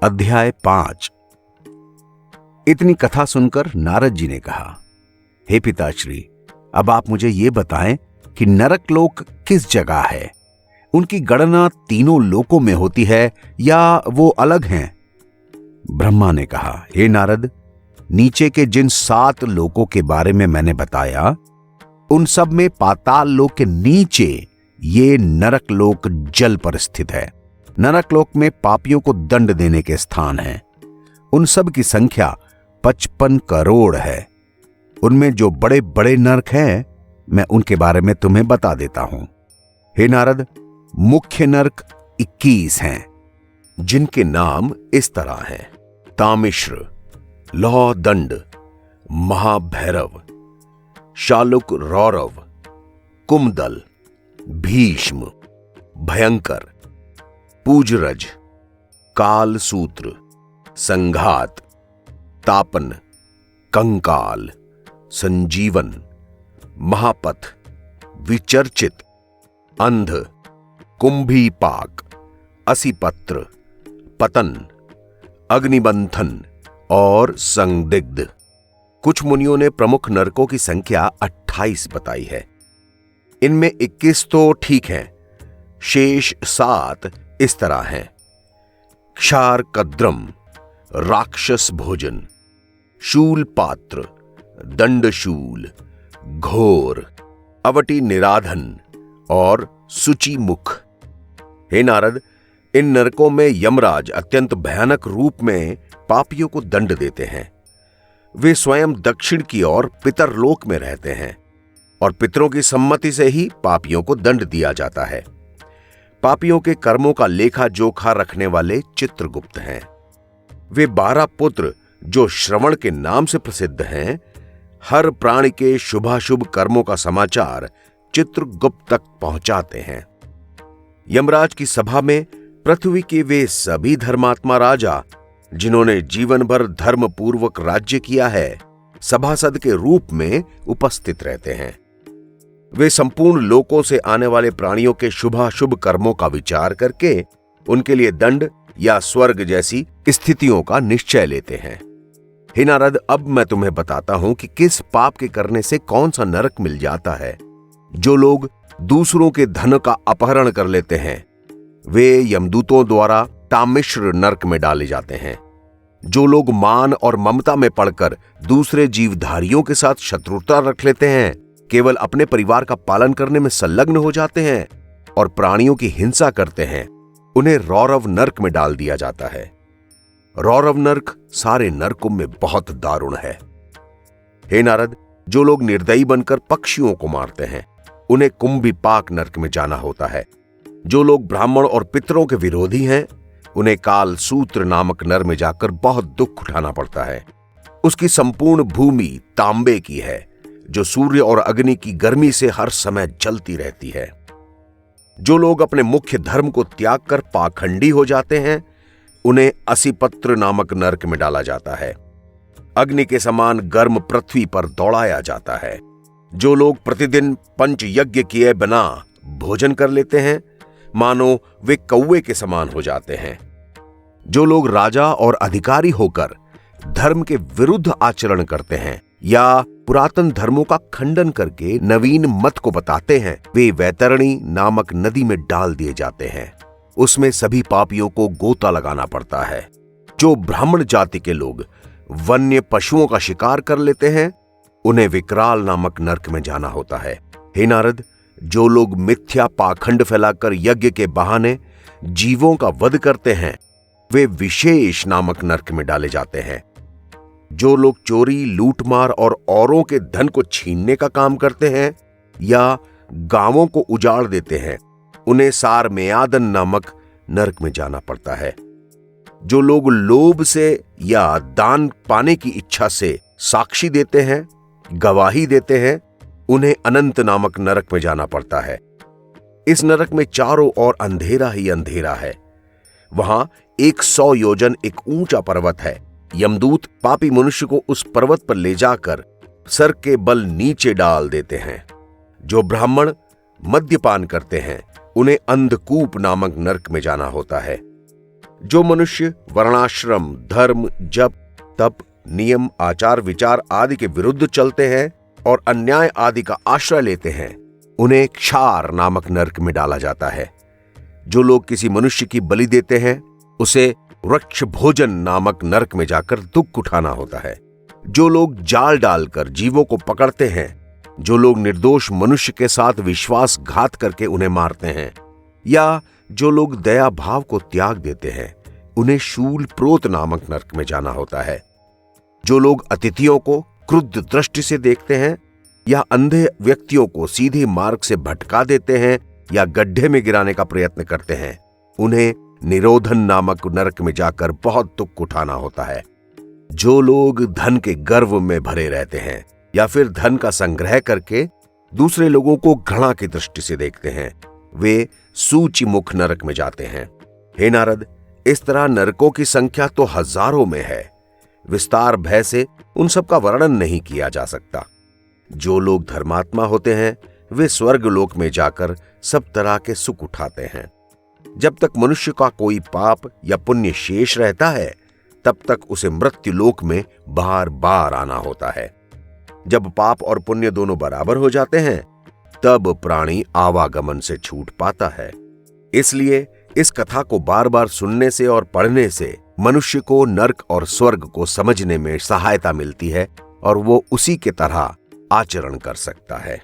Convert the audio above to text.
अध्याय 5। इतनी कथा सुनकर नारद जी ने कहा, हे पिताश्री, अब आप मुझे ये बताएं कि नरक लोक किस जगह है। उनकी गणना तीनों लोकों में होती है या वो अलग हैं? ब्रह्मा ने कहा, हे नारद, नीचे के जिन 7 लोकों के बारे में मैंने बताया, उन सब में पाताल लोक के नीचे ये नरक लोक जल पर स्थित है। नरक लोक में पापियों को दंड देने के स्थान हैं। उन सब की संख्या 55 करोड़ है। उनमें जो बड़े बड़े नरक हैं, मैं उनके बारे में तुम्हें बता देता हूं। हे नारद, मुख्य नरक 21 हैं, जिनके नाम इस तरह हैं: तामिश्र, लौह दंड, महाभैरव, शालुक रौरव, कुमदल, भीष्म, भयंकर, पूजरज, काल सूत्र, संघात, तापन, कंकाल, संजीवन, महापथ, विचर्चित, अंध, कुंभीपाक, असिपत्र, पतन, अग्निबंधन और संदिग्ध। कुछ मुनियों ने प्रमुख नरकों की संख्या 28 बताई है। इनमें 21 तो ठीक हैं, शेष 7 इस तरह हैं: क्षार कद्रम, राक्षस भोजन, शूल पात्र, दंडशूल, घोर, अवटी निराधन और सुचि मुख। हे नारद, इन नरकों में यमराज अत्यंत भयानक रूप में पापियों को दंड देते हैं। वे स्वयं दक्षिण की ओर पितरलोक में रहते हैं और पितरों की सम्मति से ही पापियों को दंड दिया जाता है। पापियों के कर्मों का लेखा जोखा रखने वाले चित्रगुप्त हैं। वे 12 पुत्र जो श्रवण के नाम से प्रसिद्ध हैं, हर प्राणी के शुभाशुभ कर्मों का समाचार चित्रगुप्त तक पहुंचाते हैं। यमराज की सभा में पृथ्वी के वे सभी धर्मात्मा राजा जिन्होंने जीवन भर धर्म पूर्वक राज्य किया है, सभासद के रूप में उपस्थित रहते हैं। वे संपूर्ण लोकों से आने वाले प्राणियों के शुभाशुभ कर्मों का विचार करके उनके लिए दंड या स्वर्ग जैसी स्थितियों का निश्चय लेते हैं। हे नारद, अब मैं तुम्हें बताता हूं कि किस पाप के करने से कौन सा नरक मिल जाता है। जो लोग दूसरों के धन का अपहरण कर लेते हैं, वे यमदूतों द्वारा तामिश्र नरक में डाले जाते हैं। जो लोग मान और ममता में पड़कर दूसरे जीवधारियों के साथ शत्रुता रख लेते हैं, केवल अपने परिवार का पालन करने में संलग्न हो जाते हैं और प्राणियों की हिंसा करते हैं, उन्हें रौरव नरक में डाल दिया जाता है। रौरव नरक सारे नरकों में बहुत दारुण है। हे नारद, जो लोग निर्दयी बनकर पक्षियों को मारते हैं, उन्हें कुंभीपाक नरक में जाना होता है। जो लोग ब्राह्मण और पितरों के विरोधी हैं, उन्हें काल सूत्र नामक नर में जाकर बहुत दुख उठाना पड़ता है। उसकी संपूर्ण भूमि तांबे की है, जो सूर्य और अग्नि की गर्मी से हर समय जलती रहती है। जो लोग अपने मुख्य धर्म को त्याग कर पाखंडी हो जाते हैं, उन्हें असिपत्र नामक नरक में डाला जाता है। अग्नि के समान गर्म पृथ्वी पर दौड़ाया जाता है। जो लोग प्रतिदिन पंच यज्ञ किए बिना भोजन कर लेते हैं, मानो वे कौवे के समान हो जाते हैं। जो लोग राजा और अधिकारी होकर धर्म के विरुद्ध आचरण करते हैं या पुरातन धर्मों का खंडन करके नवीन मत को बताते हैं, वे वैतरणी नामक नदी में डाल दिए जाते हैं। उसमें सभी पापियों को गोता लगाना पड़ता है। जो ब्राह्मण जाति के लोग वन्य पशुओं का शिकार कर लेते हैं, उन्हें विकराल नामक नरक में जाना होता है। हे नारद, जो लोग मिथ्या पाखंड फैलाकर यज्ञ के बहाने जीवों का वध करते हैं, वे विशेष नामक नरक में डाले जाते हैं। जो लोग चोरी, लूटमार और औरों के धन को छीनने का काम करते हैं या गांवों को उजाड़ देते हैं, उन्हें सारमेयादन नामक नरक में जाना पड़ता है। जो लोग लोभ से या दान पाने की इच्छा से साक्षी देते हैं, गवाही देते हैं, उन्हें अनंत नामक नरक में जाना पड़ता है। इस नरक में चारों ओर अंधेरा ही अंधेरा है। वहां 100 योजन एक ऊंचा पर्वत है। यमदूत पापी मनुष्य को उस पर्वत पर ले जाकर सर के बल नीचे डाल देते हैं। जो ब्राह्मण मद्यपान करते हैं उन्हें अंधकूप नामक नरक में जाना होता है। जो मनुष्य वर्णाश्रम, धर्म, जप, तप, नियम, आचार विचार आदि के विरुद्ध चलते हैं और अन्याय आदि का आश्रय लेते हैं, उन्हें क्षार नामक नरक में डाला जाता है। जो लोग किसी मनुष्य की बलि देते हैं, उसे वृक्ष भोजन नामक नरक में जाकर दुख उठाना होता है। जो लोग जाल डालकर जीवों को पकड़ते हैं, जो लोग निर्दोष मनुष्य के साथ विश्वासघात करके उन्हें मारते हैं, या जो लोग दया भाव को त्याग देते हैं, उन्हें शूल प्रोत नामक नरक में जाना होता है। जो लोग अतिथियों को क्रुद्ध दृष्टि से देखते हैं, या अंधे व्यक्तियों को सीधे मार्ग से भटका देते हैं, या गड्ढे में गिराने का प्रयत्न करते हैं, उन्हें निरोधन नामक नरक में जाकर बहुत दुख उठाना होता है। जो लोग धन के गर्व में भरे रहते हैं, या फिर धन का संग्रह करके दूसरे लोगों को घृणा की दृष्टि से देखते हैं, वे सूचिमुख नरक में जाते हैं। हे नारद, इस तरह नरकों की संख्या तो हजारों में है। विस्तार भय से उन सब का वर्णन नहीं किया जा सकता। जो लोग धर्मात्मा होते हैं, वे स्वर्ग लोक में जाकर सब तरह के सुख उठाते हैं। जब तक मनुष्य का कोई पाप या पुण्य शेष रहता है, तब तक उसे मृत्यु लोक में बार बार आना होता है। जब पाप और पुण्य दोनों बराबर हो जाते हैं, तब प्राणी आवागमन से छूट पाता है। इसलिए इस कथा को बार बार सुनने से और पढ़ने से मनुष्य को नर्क और स्वर्ग को समझने में सहायता मिलती है और वो उसी के तरह आचरण कर सकता है।